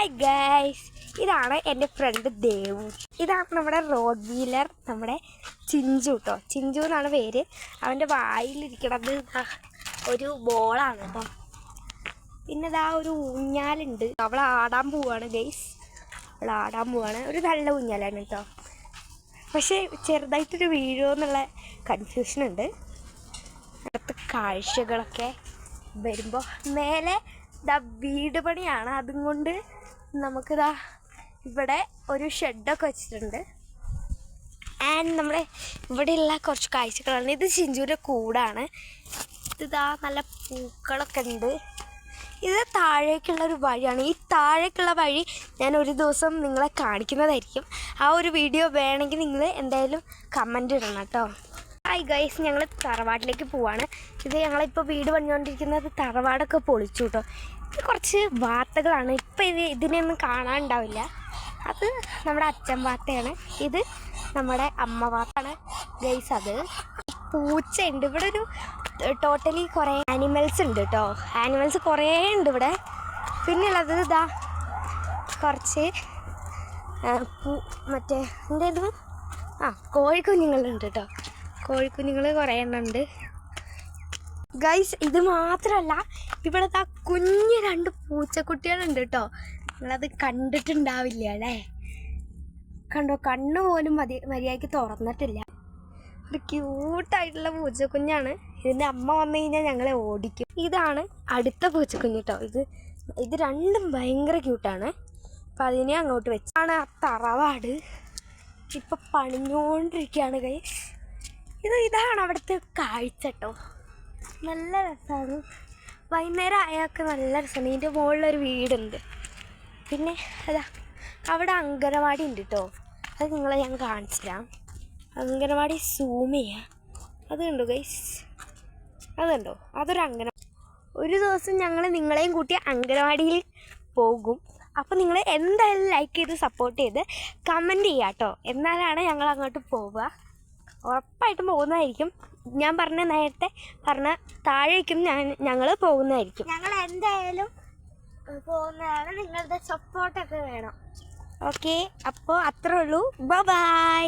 Hi guys, ഇതാണ് എൻ്റെ front Devu. ഇതാണ് നമ്മുടെ റോഡ് വീലർ, നമ്മുടെ ചിഞ്ചു കേട്ടോ. ചിഞ്ചു എന്നാണ് പേര്. അവൻ്റെ വായിലിരിക്കണത് ഒരു ബോളാണ് കേട്ടോ. പിന്നെ ഇതാ ഒരു ഊഞ്ഞാലുണ്ട്. അവൾ ആടാൻ പോവാണ് ഗൈസ്. അവൾ ആടാൻ പോവാണ്. ഒരു നല്ല ഊഞ്ഞാലാണ് കേട്ടോ. പക്ഷേ ചെറുതായിട്ടൊരു വീഴുമോ എന്നുള്ള കൺഫ്യൂഷനുണ്ട്. അടുത്ത കാഴ്ചകളൊക്കെ വരുമ്പോൾ മേലെ ഇതാ വീട് പണിയാണ്. അതും കൊണ്ട് നമുക്കിതാ ഇവിടെ ഒരു ഷെഡൊക്കെ വെച്ചിട്ടുണ്ട്. ആൻഡ് നമ്മുടെ ഇവിടെയുള്ള കുറച്ച് കാഴ്ചകളാണ്. ഇത് ചിഞ്ചുവിൻ്റെ കൂടാണ്. ഇതാ നല്ല പൂക്കളൊക്കെ ഉണ്ട്. ഇത് താഴേക്കുള്ളൊരു വഴിയാണ്. ഈ താഴേക്കുള്ള വഴി ഞാൻ ഒരു ദിവസം നിങ്ങളെ കാണിക്കുന്നതായിരിക്കും. ആ ഒരു വീഡിയോ വേണമെങ്കിൽ നിങ്ങൾ എന്തായാലും കമൻ്റ് ഇടണം കേട്ടോ. ഹായ് ഗൈസ്, ഞങ്ങൾ തറവാട്ടിലേക്ക് പോവാണ്. ഇത് ഞങ്ങളിപ്പോൾ വീട് പണിഞ്ഞുകൊണ്ടിരിക്കുന്നത് തറവാടൊക്കെ പൊളിച്ചു കേട്ടോ. ഇത് കുറച്ച് വാർത്തകളാണ്. ഇപ്പം ഇതിനെയൊന്നും കാണാനുണ്ടാവില്ല. അത് നമ്മുടെ അച്ഛൻ വാർത്തയാണ്. ഇത് നമ്മുടെ അമ്മ വാർത്താണ് ഗൈസ്. അത് പൂച്ചയുണ്ട് ഇവിടെ. ഒരു ടോട്ടലി കുറേ ആനിമൽസ് ഉണ്ട് കേട്ടോ. ആനിമൽസ് കുറേ ഉണ്ട് ഇവിടെ. പിന്നെയുള്ളത് ഇതാ കുറച്ച് മറ്റേ എന്തായിരുന്നു കോഴിക്കുഞ്ഞുങ്ങളുണ്ട് കേട്ടോ. കോഴിക്കുഞ്ഞുങ്ങൾ കുറേ എണ്ണം ഉണ്ട് ഗൈസ്. ഇത് മാത്രമല്ല, ഇവിടെ കുഞ്ഞ് 2 പൂച്ചക്കുട്ടികളുണ്ട് കേട്ടോ. നിങ്ങളത് കണ്ടിട്ടുണ്ടാവില്ല അല്ലേ? കണ്ടോ, കണ്ണ് പോലും മര്യാദയ്ക്ക് തുറന്നിട്ടില്ല. ഒരു ക്യൂട്ടായിട്ടുള്ള പൂച്ചക്കുഞ്ഞാണ്. ഇതിൻ്റെ അമ്മ വന്നു കഴിഞ്ഞാൽ ഞങ്ങളെ ഓടിക്കും. ഇതാണ് അടുത്ത പൂച്ചക്കുഞ്ഞ് കേട്ടോ. ഇത് രണ്ടും ഭയങ്കര ക്യൂട്ടാണ്. അപ്പം അതിനെ അങ്ങോട്ട് വെച്ചാണ് ആ തറവാട്. ഇപ്പം പണിഞ്ഞുകൊണ്ടിരിക്കുകയാണ് ഗൈസ്. ഇതാണ് അവിടുത്തെ കാഴ്ച കേട്ടോ. നല്ല രസമാണ്. വൈകുന്നേരം ആയൊക്കെ നല്ല രസമാണ്. ഇതിൻ്റെ മുകളിലൊരു വീടുണ്ട്. പിന്നെ അതാ അവിടെ അങ്കനവാടി ഉണ്ട് കേട്ടോ. അത് നിങ്ങളെ ഞാൻ കാണിച്ചു തരാം. അങ്കനവാടി സൂം ചെയ്യാം. അത് കണ്ടോ ഗൈസ്, അതുണ്ടോ? അതൊരു അങ്കനവാടി. ഒരു ദിവസം ഞങ്ങൾ നിങ്ങളെയും കൂട്ടി അങ്കനവാടിയിൽ പോകും. അപ്പോൾ നിങ്ങൾ എന്തായാലും ലൈക്ക് ചെയ്ത് സപ്പോർട്ട് ചെയ്ത് കമൻറ്റ് ചെയ്യുക കേട്ടോ. എന്നാലാണ് ഞങ്ങൾ അങ്ങോട്ട് പോവുക. ഉറപ്പായിട്ടും പോകുന്നതായിരിക്കും. ഞാൻ നേരത്തെ പറഞ്ഞ താഴേക്കും ഞങ്ങൾ പോകുന്നതായിരിക്കും. ഞങ്ങൾ എന്തായാലും പോകുന്നതാണ്. നിങ്ങളുടെ സപ്പോർട്ടൊക്കെ വേണം. ഓക്കെ, അപ്പോൾ അത്രേ ഉള്ളൂ. ബൈ.